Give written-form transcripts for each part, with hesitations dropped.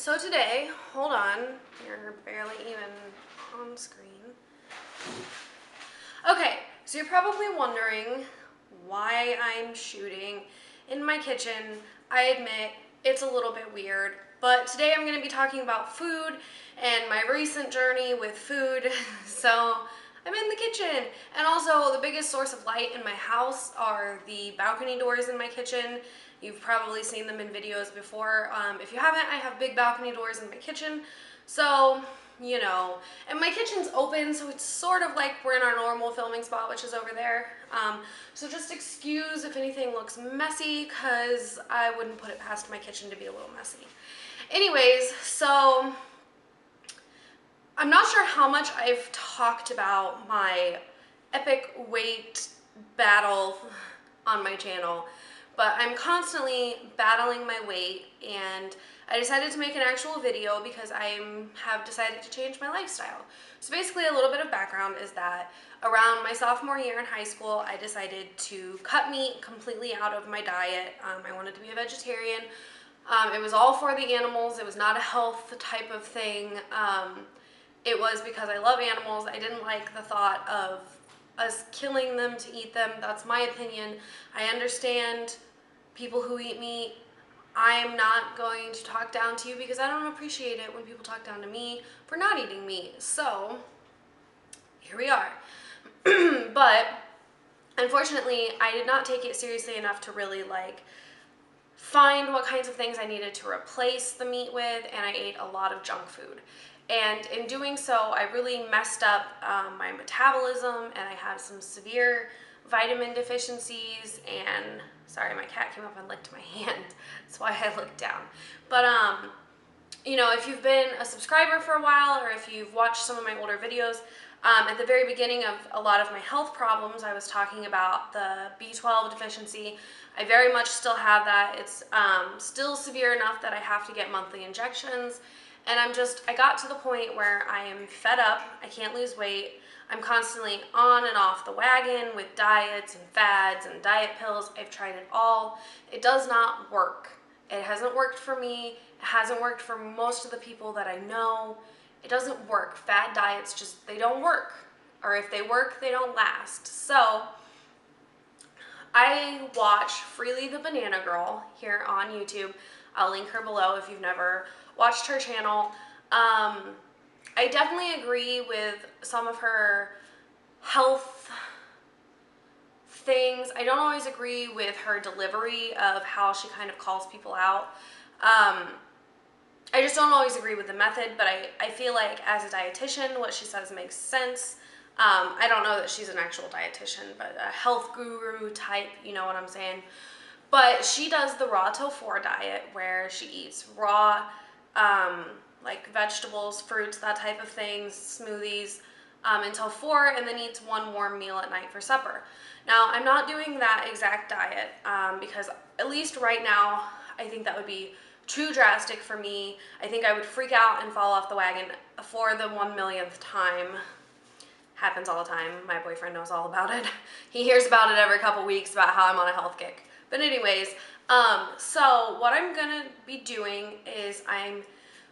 So today, hold on, you're barely even on screen. Okay, so you're probably wondering why I'm shooting in my kitchen. I admit it's a little bit weird, but today I'm going to be talking about food and my recent journey with food. So I'm in the kitchen, and also the biggest source of light in my house are the balcony doors in my kitchen. You've probably seen them in videos before. If you haven't, I have big balcony doors in my kitchen. So, you know, and my kitchen's open, so it's sort of like we're in our normal filming spot, which is over there. So just excuse if anything looks messy, because I wouldn't put it past my kitchen to be a little messy. Anyways, so I'm not sure how much I've talked about my epic weight battle on my channel, but I'm constantly battling my weight, and I decided to make an actual video because I have decided to change my lifestyle. So basically, a little bit of background is that around my sophomore year in high school, I decided to cut meat completely out of my diet. I wanted to be a vegetarian. It was all for the animals. It was not a health type of thing. It was because I love animals. I didn't like the thought of us killing them to eat them. That's my opinion. I understand people who eat meat. I am not going to talk down to you because I don't appreciate it when people talk down to me for not eating meat. So here we are. But unfortunately, I did not take it seriously enough to really find what kinds of things I needed to replace the meat with, and I ate a lot of junk food. And in doing so, I really messed up my metabolism, and I have some severe vitamin deficiencies. And sorry, my cat came up and licked my hand. That's why I looked down. But you know, if you've been a subscriber for a while, or if you've watched some of my older videos, at the very beginning of a lot of my health problems, I was talking about the B12 deficiency. I very much still have that. It's still severe enough that I have to get monthly injections. And I got to the point where I am fed up. I can't lose weight. I'm constantly on and off the wagon with diets and fads and diet pills. I've tried it all. It does not work. It hasn't worked for me. It hasn't worked for most of the people that I know. It doesn't work. Fad diets just, they don't work. Or if they work, they don't last. So I watch Freely the Banana Girl here on YouTube. I'll link her below if you've never watched her channel. I definitely agree with some of her health things. I don't always agree with her delivery of how she kind of calls people out. I just don't always agree with the method, but I feel like as a dietitian, what she says makes sense. I don't know that she's an actual dietitian, but a health guru type, you know what I'm saying? But she does the raw till 4 diet, where she eats raw, like vegetables, fruits, that type of things, smoothies, until 4, and then eats 1 warm meal at night for supper. Now, I'm not doing that exact diet because at least right now, I think that would be too drastic for me. I think I would freak out and fall off the wagon for the 1,000,000th time. Happens all the time. My boyfriend knows all about it. He hears about it every couple weeks about how I'm on a health kick. But anyways, so what I'm gonna be doing is I'm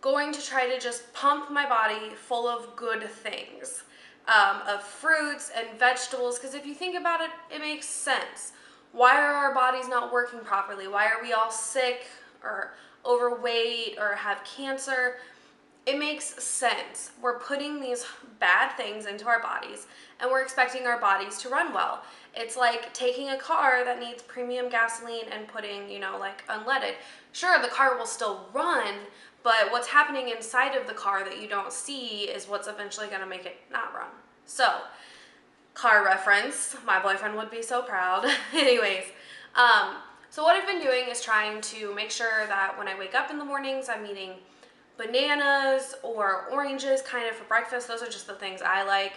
going to try to just pump my body full of good things, of fruits and vegetables, because if you think about it, it makes sense. Why are our bodies not working properly? Why are we all sick or overweight or have cancer? It makes sense. We're putting these bad things into our bodies, and we're expecting our bodies to run well. It's like taking a car that needs premium gasoline and putting, you know, like unleaded. Sure, the car will still run, but what's happening inside of the car that you don't see is what's eventually going to make it not run. So, car reference. My boyfriend would be so proud. Anyways, so what I've been doing is trying to make sure that when I wake up in the mornings, I'm eating bananas or oranges kind of for breakfast. Those are just the things I like.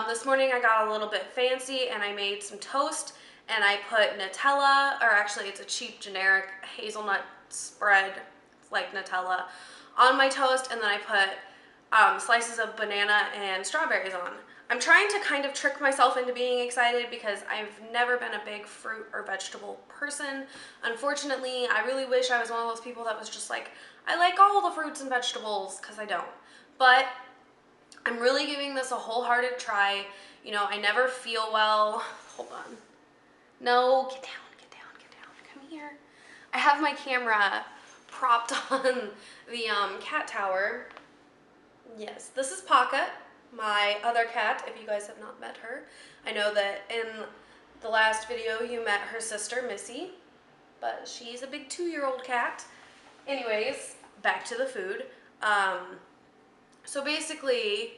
This morning I got a little bit fancy and I made some toast, and I put Nutella, or actually it's a cheap generic hazelnut spread like Nutella, on my toast, and then I put slices of banana and strawberries on. I'm trying to kind of trick myself into being excited because I've never been a big fruit or vegetable person. Unfortunately, I really wish I was one of those people that was just like, I like all the fruits and vegetables, because I don't. But I'm really giving this a wholehearted try. You know, I never feel well. Hold on. No, get down, get down, get down. Come here. I have my camera propped on the cat tower. Yes, this is Paka, my other cat, if you guys have not met her. I know that in the last video you met her sister, Missy, but she's a big 2-year-old cat. Anyways, back to the food. So basically,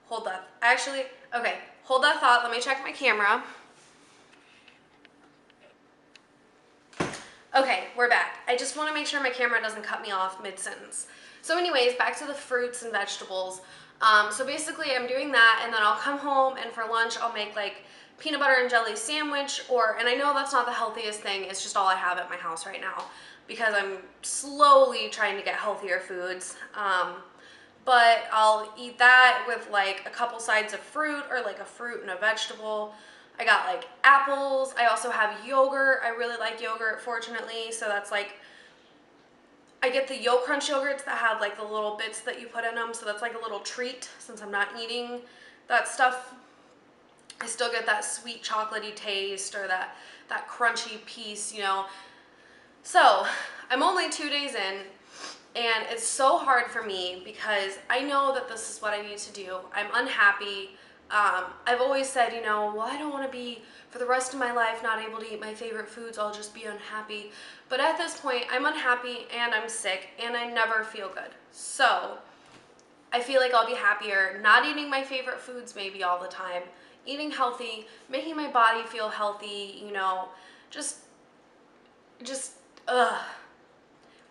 hold that. Actually, okay, hold that thought. Let me check my camera. Okay, we're back. I just want to make sure my camera doesn't cut me off mid-sentence. So anyways, back to the fruits and vegetables. So basically I'm doing that, and then I'll come home, and for lunch I'll make like peanut butter and jelly sandwich, and I know that's not the healthiest thing, it's just all I have at my house right now because I'm slowly trying to get healthier foods. But I'll eat that with like a couple sides of fruit, or like a fruit and a vegetable. I got like apples. I also have yogurt. I really like yogurt, fortunately. So that's like, I get the Yo Crunch yogurts that have like the little bits that you put in them. So that's like a little treat since I'm not eating that stuff. I still get that sweet chocolatey taste, or that crunchy piece, you know. So I'm only 2 days in, and it's so hard for me because I know that this is what I need to do. I'm unhappy. I've always said, you know, well, I don't want to be for the rest of my life not able to eat my favorite foods. I'll just be unhappy. But at this point, I'm unhappy and I'm sick and I never feel good. So I feel like I'll be happier not eating my favorite foods maybe all the time, eating healthy, making my body feel healthy, you know, just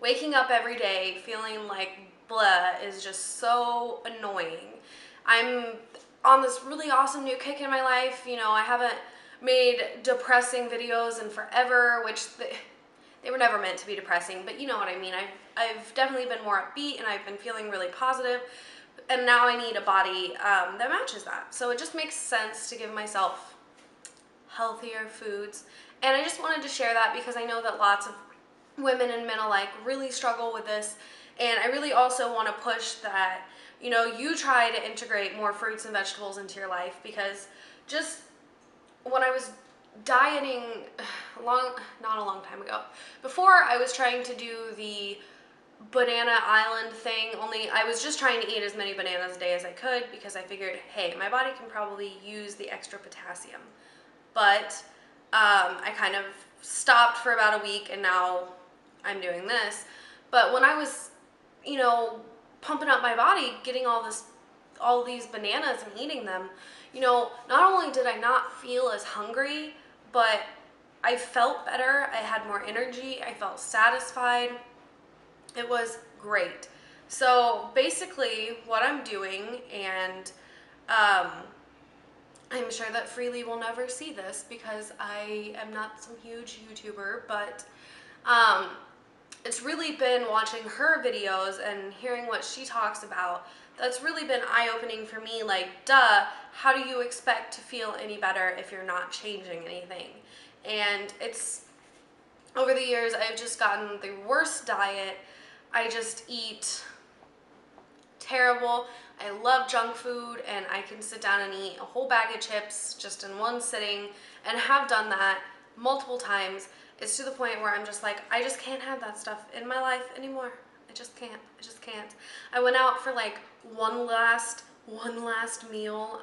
waking up every day feeling like blah is just so annoying. I'm on this really awesome new kick in my life. You know, I haven't made depressing videos in forever, which they were never meant to be depressing, but you know what I mean. I've definitely been more upbeat, and I've been feeling really positive, and now I need a body that matches that. So it just makes sense to give myself healthier foods, and I just wanted to share that because I know that lots of women and men alike really struggle with this, and I really also want to push that, you know, you try to integrate more fruits and vegetables into your life, because just when I was dieting not a long time ago, before I was trying to do the banana island thing, only I was just trying to eat as many bananas a day as I could because I figured, hey, my body can probably use the extra potassium. But I kind of stopped for about a week, and now I'm doing this. But when I was, you know, pumping up my body, getting all these bananas and eating them, you know, not only did I not feel as hungry, but I felt better. I had more energy. I felt satisfied. It was great. So basically what I'm doing, and I'm sure that Freely will never see this because I am not some huge YouTuber, but it's really been watching her videos and hearing what she talks about that's really been eye-opening for me. Like, duh, how do you expect to feel any better if you're not changing anything? And it's, over the years, I've just gotten the worst diet. I just eat terrible. I love junk food, and I can sit down and eat a whole bag of chips just in one sitting, and have done that multiple times. It's to the point where I'm just like, I just can't have that stuff in my life anymore. I just can't. I just can't. I went out for like one last meal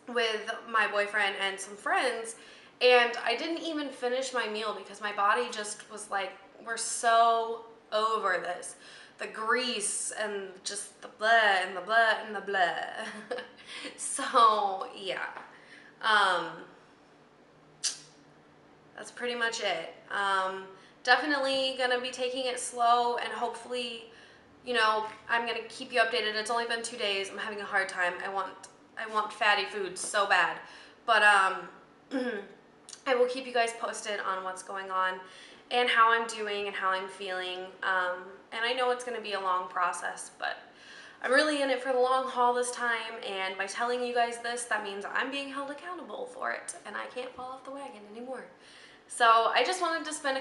with my boyfriend and some friends, and I didn't even finish my meal because my body just was like, we're so over this. The grease and just the blah and the blah and the blah. So yeah, that's pretty much it. Definitely gonna be taking it slow, and hopefully, you know, I'm gonna keep you updated. It's only been 2 days. I'm having a hard time. I want fatty foods so bad, but I will keep you guys posted on what's going on and how I'm doing and how I'm feeling. And I know it's gonna be a long process, but I'm really in it for the long haul this time, and by telling you guys this, that means I'm being held accountable for it, and I can't fall off the wagon anymore. So I just wanted to spend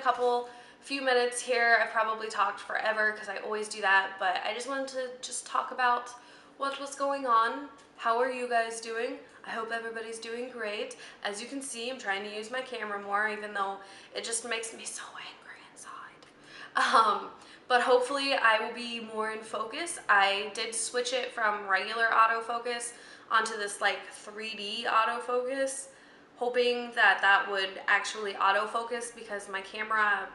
few minutes here. I've probably talked forever because I always do that, but I just wanted to just talk about what was going on. How are you guys doing? I hope everybody's doing great. As you can see, I'm trying to use my camera more, even though it just makes me so angry inside. But hopefully I will be more in focus. I did switch it from regular autofocus onto this like 3D autofocus, hoping that that would actually autofocus, because my camera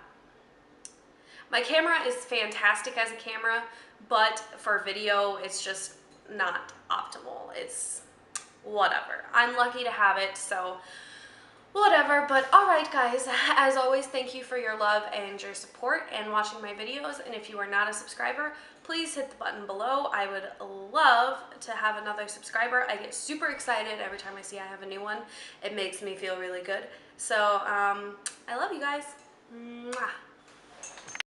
is fantastic as a camera, but for video it's just not optimal. It's whatever. I'm lucky to have it, so whatever. But alright guys, as always, thank you for your love and your support and watching my videos, and if you are not a subscriber, please hit the button below. I would love to have another subscriber. I get super excited every time I see I have a new one. It makes me feel really good. So I love you guys. Mwah.